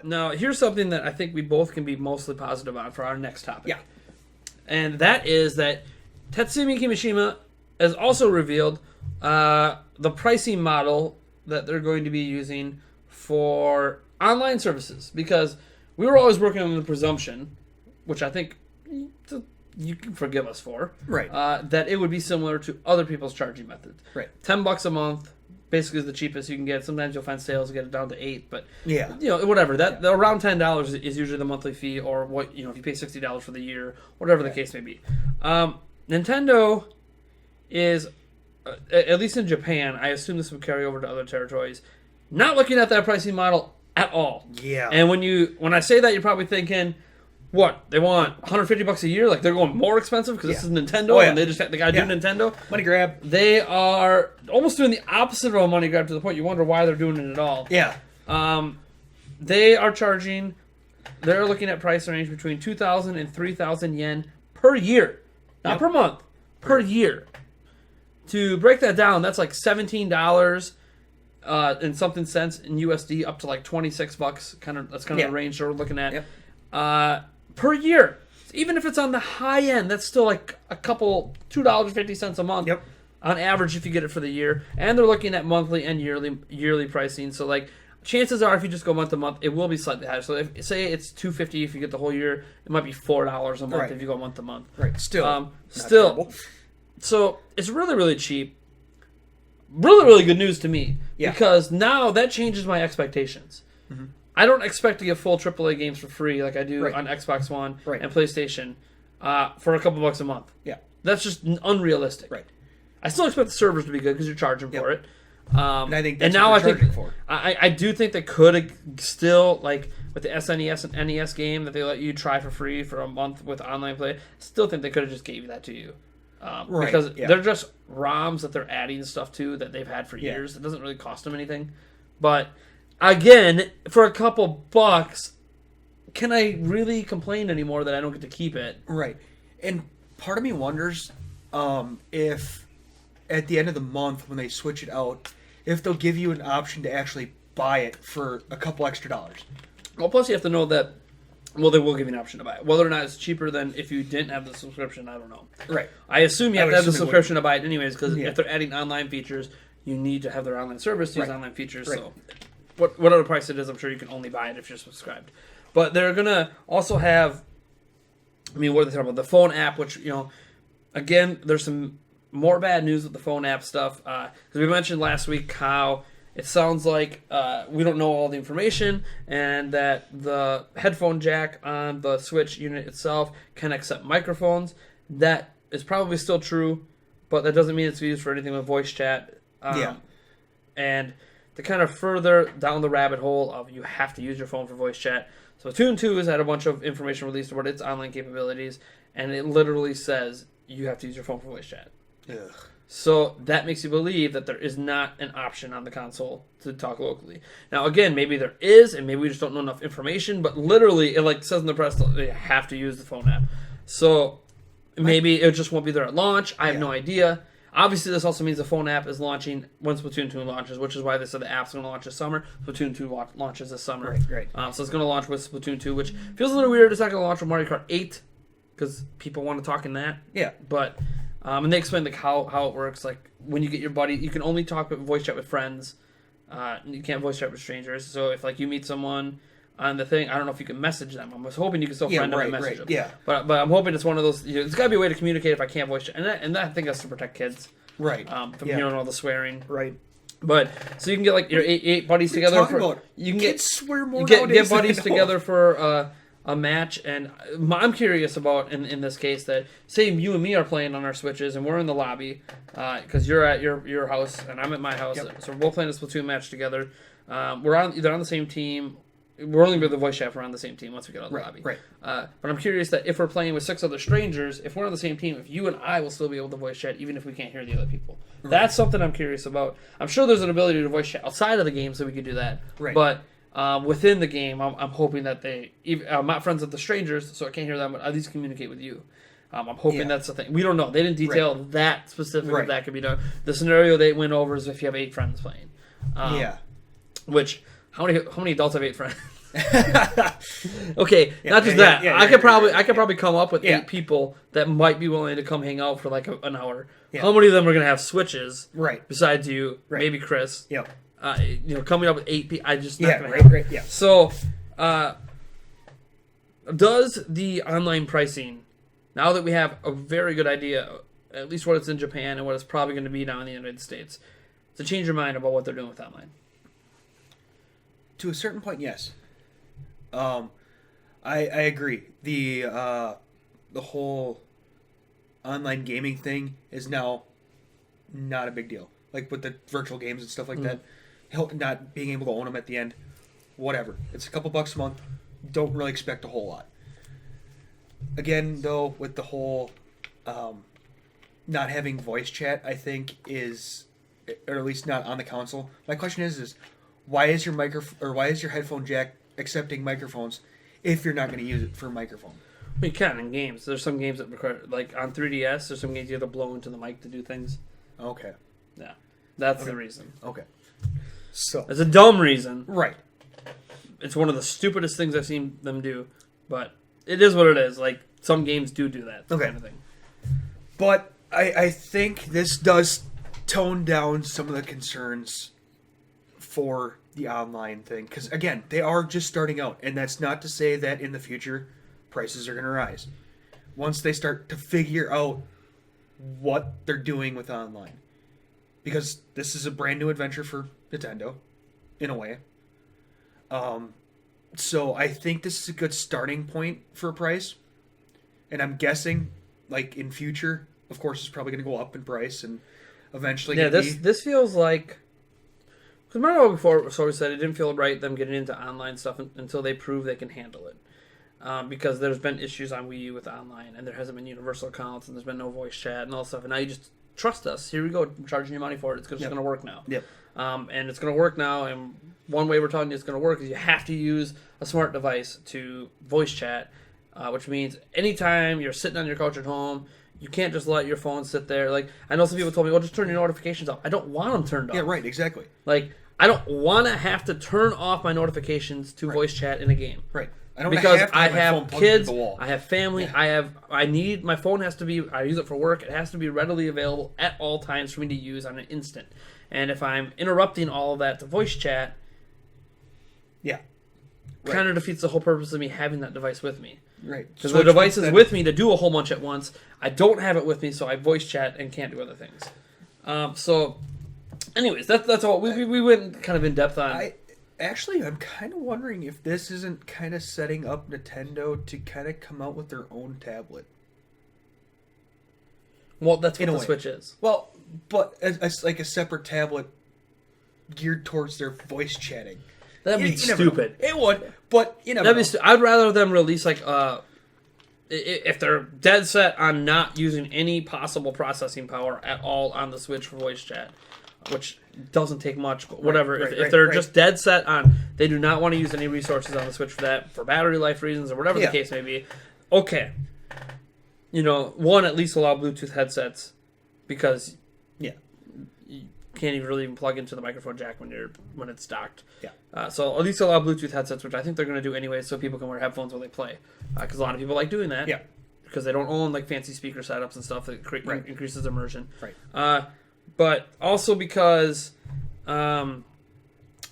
Now, here's something that I think we both can be mostly positive on for our next topic. Yeah. And that is that Tatsumi Kimishima has also revealed the pricing model that they're going to be using for online services. Because we were always working on the presumption, which I think you can forgive us for, Right. that it would be similar to other people's charging methods. Right. $10 a month, basically is the cheapest you can get. Sometimes you'll find sales get it down to $8, but Yeah. whatever. Around $10 is usually the monthly fee, or what if you pay $60 for the year, whatever the case may be. Nintendo is, at least in Japan, I assume this would carry over to other territories, not looking at that pricing model at all. Yeah. And when I say that, you're probably thinking, what, they want $150 a year? Like they're going more expensive because this is Nintendo and they gotta do Nintendo? Money grab. They are almost doing the opposite of a money grab, to the point you wonder why they're doing it at all. Yeah. They are charging, they're looking at price range between 2,000 and 3,000 yen per year. Not per month, per year. To break that down, that's like $17 and something cents in USD, up to like $26. That's kind of the range that we're looking at. Per year. Even if it's on the high end, that's still like a couple $2.50 a month on average if you get it for the year. And they're looking at monthly and yearly pricing. So like chances are, if you just go month to month, it will be slightly higher. So if say it's $2.50 if you get the whole year, it might be $4 a month if you go month to month. Right. Still. So it's really, really cheap. Really, really good news to me. Yeah. Because now that changes my expectations. Mm-hmm. I don't expect to get full AAA games for free like I do on Xbox One and PlayStation for a couple bucks a month. Yeah. That's just unrealistic. Right. I still expect the servers to be good because you're charging for it. And I think that's what they're charging for. I do think they could still, like with the SNES and NES game that they let you try for free for a month with online play, I still think they could have just gave you that to you. Because they're just ROMs that they're adding stuff to that they've had for years. It doesn't really cost them anything. But again, for a couple bucks, can I really complain anymore that I don't get to keep it? Right. And part of me wonders if at the end of the month when they switch it out, if they'll give you an option to actually buy it for a couple extra dollars. Well, plus you have to know that, well, they will give you an option to buy it. Whether or not it's cheaper than if you didn't have the subscription, I don't know. Right. I assume you have to have the subscription to buy it anyways, because if they're adding online features, you need to have their online service to use online features. So whatever price it is, I'm sure you can only buy it if you're subscribed. But they're going to also have, what are they talking about? The phone app, which, again, there's some more bad news with the phone app stuff. Because we mentioned last week how it sounds like we don't know all the information, and that the headphone jack on the Switch unit itself can accept microphones. That is probably still true, but that doesn't mean it's used for anything with voice chat. And to kind of further down the rabbit hole of you have to use your phone for voice chat. So Splatoon 2 has had a bunch of information released about its online capabilities, and it literally says you have to use your phone for voice chat. Ugh. So that makes you believe that there is not an option on the console to talk locally. Now, again, maybe there is, and maybe we just don't know enough information, but literally, it says in the press, they have to use the phone app. So maybe it just won't be there at launch. I have no idea. Obviously, this also means the phone app is launching when Splatoon 2 launches, which is why they said the app's going to launch this summer. Splatoon 2 launches this summer. Right. So it's going to launch with Splatoon 2, which feels a little weird. It's not going to launch with Mario Kart 8, because people want to talk in that. Yeah. But, and they explain how it works. Like, when you get your buddy, you can only talk with voice chat with friends. You can't voice chat with strangers. So if, you meet someone on the thing, I don't know if you can message them. I was hoping you could still find them and message them. Yeah. But I'm hoping it's one of those, there's got to be a way to communicate if I can't voice chat. And I think that's to protect kids. Right. From hearing all the swearing. Right. But so you can get your eight buddies together. You can kids swear more get buddies together for a match, and I'm curious about in this case that say you and me are playing on our Switches and we're in the lobby because you're at your house and I'm at my house, so we're both playing a Splatoon match together. We're either on the same team. We're only with the voice chat if we're on the same team once we get out of the lobby. Right. But I'm curious that if we're playing with 6 other strangers, if we're on the same team, if you and I will still be able to voice chat even if we can't hear the other people. Right. That's something I'm curious about. I'm sure there's an ability to voice chat outside of the game so we could do that. Right. But within the game, I'm hoping that I'm not friends with the strangers, so I can't hear them, but at least communicate with you. I'm hoping that's the thing. We don't know. They didn't detail that specific if that could be done. The scenario they went over is if you have 8 friends playing. Which, how many adults have 8 friends? Okay, not just that. I could probably come up with 8 people that might be willing to come hang out for like an hour. Yeah. How many of them are going to have Switches? Right. Besides you, maybe Chris. Yep. Coming up with 8 people, I just not going to happen. Right. Yeah. So, does the online pricing, now that we have a very good idea, at least what it's in Japan and what it's probably going to be now in the United States, to change your mind about what they're doing with online? To a certain point, yes. I agree. The whole online gaming thing is now not a big deal. Like with the virtual games and stuff like that, not being able to own them at the end, whatever. It's a couple bucks a month. Don't really expect a whole lot. Again, though, with the whole not having voice chat, I think is, or at least not on the console. My question is why is your headphone jack accepting microphones if you're not going to use it for a microphone? You can in games. There's some games that require, like on 3DS, there's some games you have to blow into the mic to do things. Okay. Yeah. That's the reason. Okay. So it's a dumb reason. Right. It's one of the stupidest things I've seen them do, but it is what it is. Like, some games do that kind of thing. But I think this does tone down some of the concerns for the online thing. Because, again, they are just starting out. And that's not to say that in the future prices are going to rise. Once they start to figure out what they're doing with online. Because this is a brand new adventure for Nintendo, in a way. So I think this is a good starting point for a price. And I'm guessing, like, in future, of course, it's probably going to go up in price and eventually... Yeah, this feels like... Because Mario before so we said it didn't feel right them getting into online stuff until they prove they can handle it. Because there's been issues on Wii U with online, and there hasn't been universal accounts, and there's been no voice chat and all that stuff. And now you just trust us. Here we go. I'm charging you money for it. It's just going to work now. Yep. And it's going to work now. And one way we're telling you it's going to work is you have to use a smart device to voice chat, which means anytime you're sitting on your couch at home, you can't just let your phone sit there. Like, I know some people told me, well, just turn your notifications off. I don't want them turned off. Yeah, right, exactly. Like, I don't want to have to turn off my notifications to voice chat in a game. Right. Because I have kids, I have family, I need, my phone has to be, I use it for work, it has to be readily available at all times for me to use on an instant. And if I'm interrupting all of that to voice chat, kind of defeats the whole purpose of me having that device with me. Right. Because the device is with me to do a whole bunch at once. I don't have it with me, so I voice chat and can't do other things. So, anyways, that's all. We went kind of in depth on. Actually, I'm kind of wondering if this isn't kind of setting up Nintendo to kind of come out with their own tablet. Well, that's what the Switch is. Well, but as like a separate tablet geared towards their voice chatting. That'd be stupid. It would, but I'd rather them release like if they're dead set on not using any possible processing power at all on the Switch for voice chat, which doesn't take much, but whatever. If they're just dead set on they do not want to use any resources on the Switch for that, for battery life reasons or whatever the case may be, okay. At least allow Bluetooth headsets, because you can't really even plug into the microphone jack when it's docked. Yeah. So at least allow Bluetooth headsets, which I think they're going to do anyway, so people can wear headphones while they play. Because a lot of people like doing that. Yeah. Because they don't own like fancy speaker setups and stuff that increases immersion. Right. But also because I'm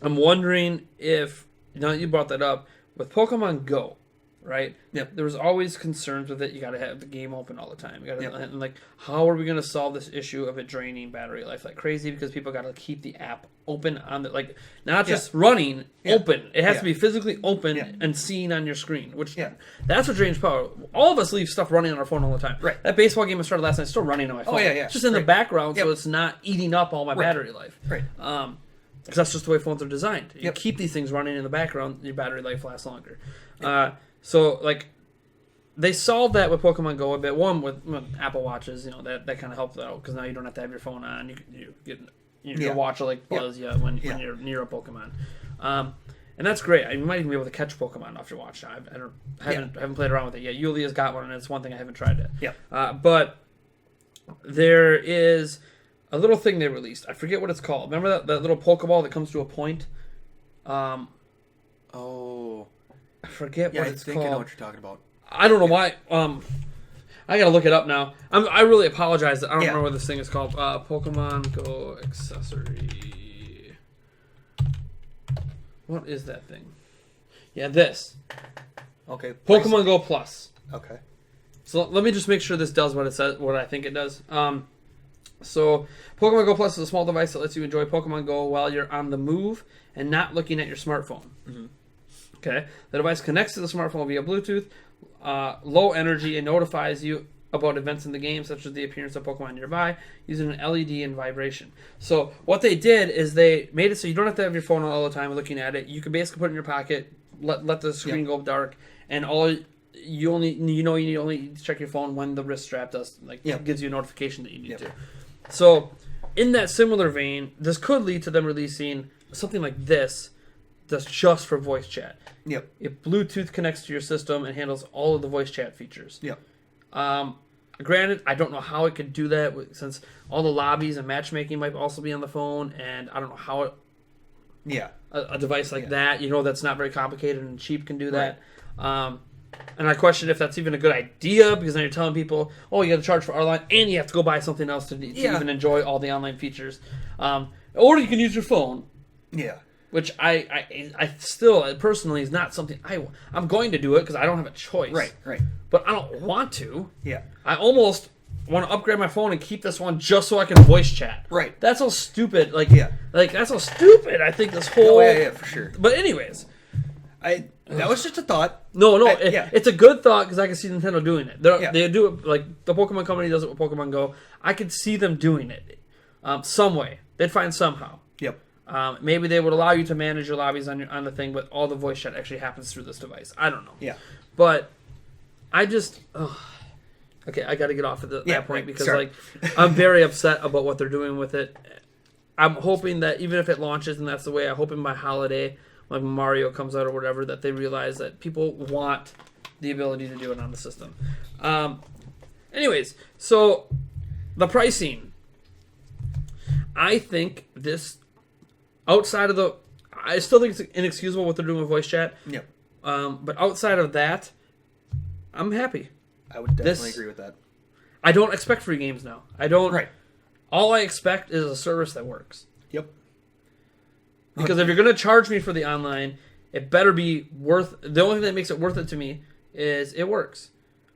wondering if, now that you brought that up, with Pokemon Go, right? Yep. There was always concerns with it. You got to have the game open all the time. And like, how are we going to solve this issue of it draining battery life like crazy? Because people got to keep the app open on the, like, not just running, open. It has to be physically open and seen on your screen, which that's what drains power. All of us leave stuff running on our phone all the time. Right. That baseball game I started last night is still running on my phone. Oh, yeah. It's just in the background, so it's not eating up all my battery life. Right. Because that's just the way phones are designed. You keep these things running in the background, your battery life lasts longer. So, like, they solved that with Pokemon Go a bit. One, with Apple Watches, that kind of helped out, because now you don't have to have your phone on. You get your watch will, like, buzz you when you're near a Pokemon. And that's great. You might even be able to catch Pokemon off your watch. I haven't played around with it yet. Yulia's got one, and it's one thing I haven't tried yet. Yeah. But there is a little thing they released. I forget what it's called. Remember that little Pokeball that comes to a point? I forget what it's called. I know what you're talking about. I don't know why. I gotta look it up now. I really apologize. I don't remember what this thing is called. Pokemon Go accessory. What is that thing? Yeah, this. Okay. Pokemon Go Plus. Okay. So let me just make sure this does what it says, what I think it does. So Pokemon Go Plus is a small device that lets you enjoy Pokemon Go while you're on the move and not looking at your smartphone. Mm-hmm. Okay. The device connects to the smartphone via Bluetooth, low energy, and notifies you about events in the game, such as the appearance of Pokemon nearby, using an LED and vibration. So what they did is they made it so you don't have to have your phone all the time looking at it. You can basically put it in your pocket, let the screen go dark, and you only need to check your phone when the wrist strap does gives you a notification that you need to. So in that similar vein, this could lead to them releasing something like this that's just for voice chat. Yep. If Bluetooth connects to your system and handles all of the voice chat features. Yep. Granted, I don't know how it could do that since all the lobbies and matchmaking might also be on the phone, and I don't know how a device like that, that's not very complicated and cheap can do that. Right. And I question if that's even a good idea, because then you're telling people, oh, you got to charge for online, and you have to go buy something else to even enjoy all the online features. Or you can use your phone. Yeah. Which I still, personally, is not something I'm going to do it because I don't have a choice. Right. But I don't want to. Yeah. I almost want to upgrade my phone and keep this one just so I can voice chat. Right. That's how stupid, that's how stupid I think this whole... Oh, yeah, for sure. But anyways... That was just a thought. No, it's a good thought because I can see Nintendo doing it. They do it, like the Pokemon Company does it with Pokemon Go. I could see them doing it some way. They'd find somehow. Yep. Maybe they would allow you to manage your lobbies on the thing, but all the voice chat actually happens through this device. I don't know. Yeah. But I just... okay, I got to get off of that point because I'm very upset about what they're doing with it. I'm hoping that even if it launches and that's the way, I hope in by holiday... like Mario comes out or whatever, that they realize that people want the ability to do it on the system. Anyways, so the pricing. I think this, outside of I still think it's inexcusable what they're doing with voice chat. Yep. But outside of that, I'm happy. I would definitely agree with that. I don't expect free games now. I don't. Right. All I expect is a service that works. Yep. Because if you're going to charge me for the online, it better be worth... The only thing that makes it worth it to me is it works.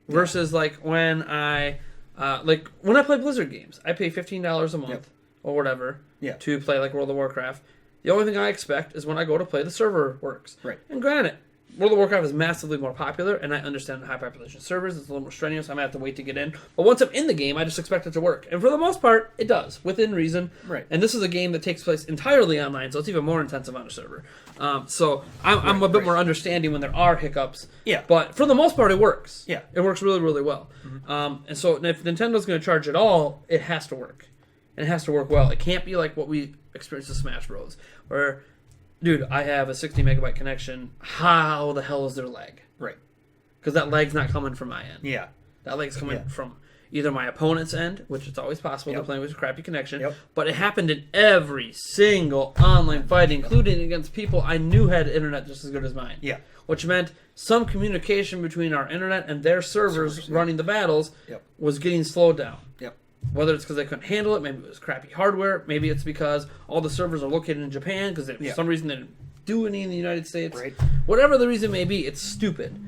Versus when I play Blizzard games, I pay $15 a month or whatever to play World of Warcraft. The only thing I expect is when I go to play, the server works. Right. And granted, World of Warcraft is massively more popular, and I understand the high population servers. It's a little more strenuous. I might have to wait to get in. But once I'm in the game, I just expect it to work. And for the most part, it does, within reason. Right. And this is a game that takes place entirely online, so it's even more intensive on a server. So I'm a bit more understanding when there are hiccups. Yeah. But for the most part, it works. Yeah. It works really, really well. Mm-hmm. And so if Nintendo's going to charge at all, it has to work. And it has to work well. It can't be like what we experienced with Smash Bros. Where... dude, I have a 60 megabyte connection. How the hell is there lag? Right. Because that lag's not coming from my end. Yeah. That lag's coming from either my opponent's end, which it's always possible they're playing with a crappy connection, but it happened in every single online fight, including against people I knew had internet just as good as mine. Yeah. Which meant some communication between our internet and their servers running the battles was getting slowed down. Yep. Whether it's because they couldn't handle it, maybe it was crappy hardware, maybe it's because all the servers are located in Japan because for some reason they didn't do any in the United States. Right. Whatever the reason may be, it's stupid.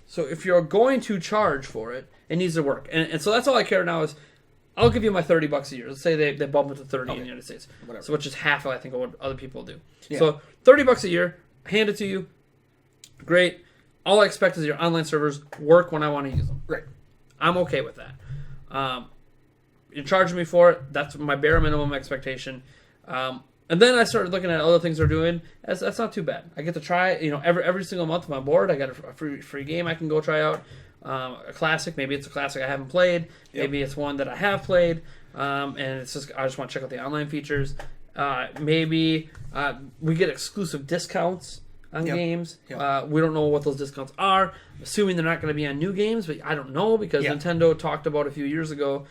So if you're going to charge for it, it needs to work. And so that's all I care now is, I'll give you my $30 a year. Let's say they bump it to 30 in the United States. Whatever. So which is half, I think, of what other people do. Yeah. So $30 a year, hand it to you. Great. All I expect is your online servers work when I want to use them. Right. I'm okay with that. You're charging me for it. That's my bare minimum expectation. And then I started looking at other things they're doing. That's not too bad. I get to try, every single month I'm on board. I got a free game I can go try out. A classic. Maybe it's a classic I haven't played. Maybe it's one that I have played. And it's just I just want to check out the online features. Maybe we get exclusive discounts on games. Yep. We don't know what those discounts are. I'm assuming they're not going to be on new games, but I don't know because Nintendo talked about a few years ago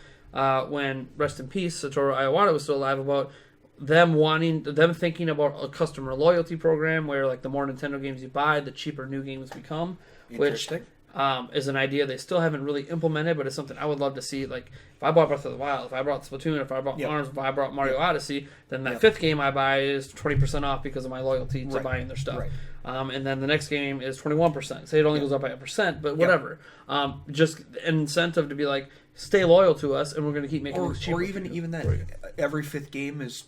when, rest in peace, Satoru Iwata was still alive, about them thinking about a customer loyalty program where like the more Nintendo games you buy, the cheaper new games become, which is an idea they still haven't really implemented, but it's something I would love to see. Like if I bought Breath of the Wild, if I bought Splatoon, if I bought ARMS, if I bought Mario Odyssey, then that fifth game I buy is 20% off because of my loyalty to buying their stuff. And then the next game is 21%. Say it only goes up by 1%, but whatever. Just an incentive to be like, stay loyal to us, and we're going to keep making things cheaper. Or even that every fifth game is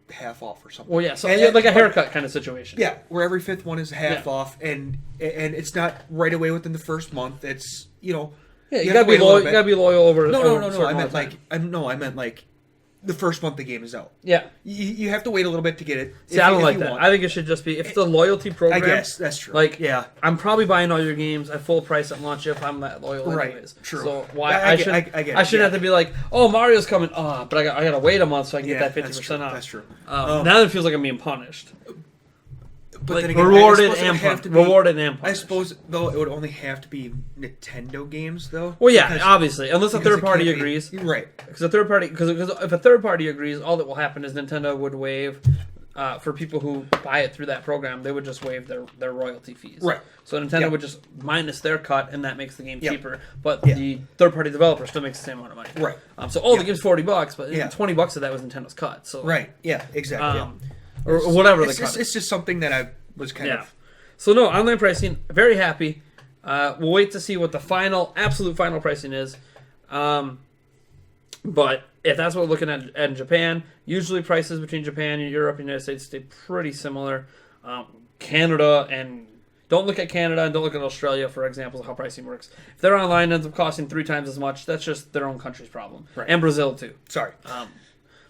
half off or something. Well, yeah, so like a haircut kind of situation. Yeah, where every fifth one is half off, and it's not right away within the first month. It's you gotta be loyal. You gotta be loyal over. No. I meant like the first month the game is out. Yeah, you have to wait a little bit to get it. See, I don't like that. I think it should just be if it's a loyalty program. I guess that's true. Like, I'm probably buying all your games at full price at launch if I'm that loyal. Anyways. True. So why I shouldn't have to be like, oh, Mario's coming. But I gotta wait a month so I can get that 50% off. That's true. Now it feels like I'm being punished. But like then again, rewarded and punished. I suppose though it would only have to be Nintendo games though. Well, yeah, obviously, unless a third party agrees. Right. Because if a third party agrees, all that will happen is Nintendo would waive for people who buy it through that program. They would just waive their royalty fees. Right. So Nintendo would just minus their cut, and that makes the game cheaper. But the third party developer still makes the same amount of money. Right. So the game's $40, but $20 of that was Nintendo's cut. So right. Yeah. Exactly. Or whatever the cut. It's just something that I was kind of. So no, online pricing, very happy. We'll wait to see what the absolute final pricing is. But if that's what we're looking at in Japan, usually prices between Japan and Europe and the United States stay pretty similar. Canada and don't look at Canada and don't look at Australia for examples of how pricing works. If their online ends up costing 3 times as much, that's just their own country's problem. Right. And Brazil too. Sorry.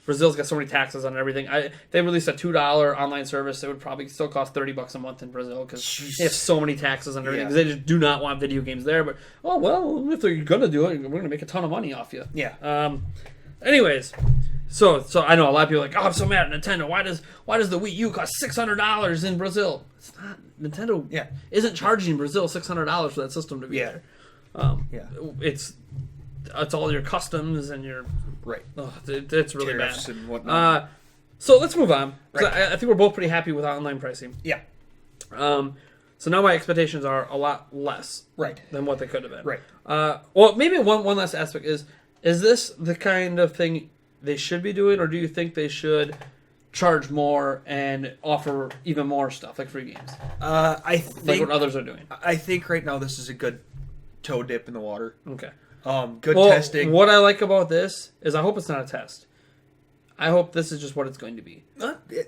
Brazil's got so many taxes on everything. They released a $2 online service. It would probably still cost $30 a month in Brazil because they have so many taxes on everything. Because they just do not want video games there. But if they're gonna do it, we're gonna make a ton of money off you. Yeah. Anyways, so I know a lot of people are like, oh, I'm so mad at Nintendo. Why does the Wii U cost $600 in Brazil? It's not Nintendo. Yeah. Isn't charging Brazil $600 for that system to be there. It's all your customs and your it's really tariffs bad. And whatnot. So let's move on. I think we're both pretty happy with online pricing. Yeah. So now my expectations are a lot less than what they could have been. Right. Well, maybe one last aspect is this the kind of thing they should be doing, or do you think they should charge more and offer even more stuff like free games? I think like what others are doing. I think right now this is a good toe dip in the water. Okay. Good testing. What I like about this is I hope it's not a test. I hope this is just what it's going to be.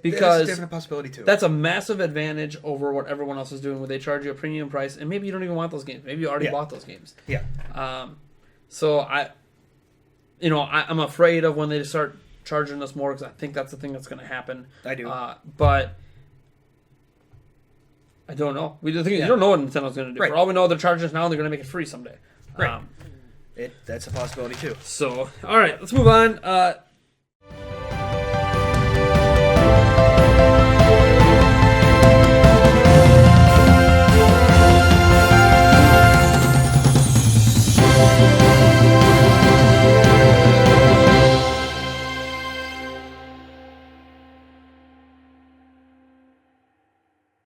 Because that's a definite possibility too. That's a massive advantage over what everyone else is doing, where they charge you a premium price, and maybe you don't even want those games. Maybe you already bought those games. Yeah. So I'm afraid of when they start charging us more because I think that's the thing that's going to happen. I do. But I don't know. You don't know what Nintendo's going to do. Right. For all we know, they're charging us now, and they're going to make it free someday. Right. That's a possibility too. So, all right, let's move on.